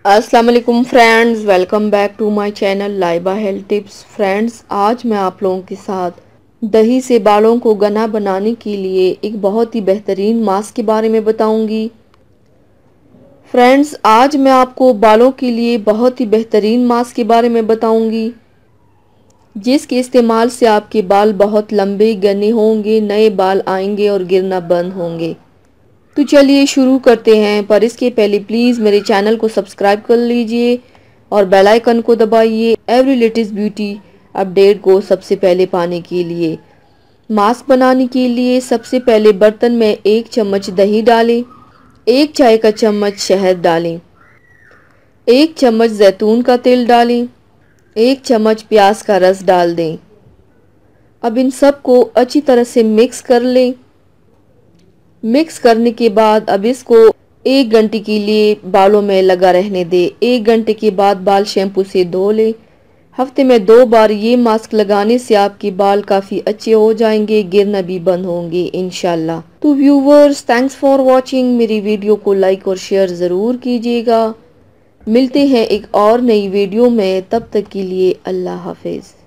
अस्सलाम वालेकुम friends, welcome back to my channel Laiba health tips. Friends, आज मैं आप लोगों के साथ दही से बालों को घना बनाने के लिए एक बहुत ही बेहतरीन मास्क के बारे में बताऊंगी। फ्रेंड्स, आज मैं आपको बालों के लिए बहुत ही बेहतरीन मास्क के बारे में बताऊंगी जिसके इस्तेमाल से आपके बाल बहुत लंबे घने होंगे, नए बाल आएंगे और गिरना बंद होंगे। तो चलिए शुरू करते हैं, पर इसके पहले प्लीज़ मेरे चैनल को सब्सक्राइब कर लीजिए और बेल आइकन को दबाइए एवरी लेटेस्ट ब्यूटी अपडेट को सबसे पहले पाने के लिए। मास्क बनाने के लिए सबसे पहले बर्तन में 1 चम्मच दही डालें, 1 चाय का चम्मच शहद डालें, 1 चम्मच जैतून का तेल डालें, 1 चम्मच प्याज का रस डाल दें। अब इन सब को अच्छी तरह से मिक्स कर लें। मिक्स करने के बाद अब इसको 1 घंटे के लिए बालों में लगा रहने दें। 1 घंटे के बाद बाल शैम्पू से धो लें। हफ्ते में 2 बार ये मास्क लगाने से आपके बाल काफ़ी अच्छे हो जाएंगे, गिरना भी बंद होंगे इंशाल्लाह। तो व्यूवर्स, थैंक्स फॉर वॉचिंग। मेरी वीडियो को लाइक और शेयर ज़रूर कीजिएगा। मिलते हैं एक और नई वीडियो में, तब तक के लिए अल्लाह हाफिज़।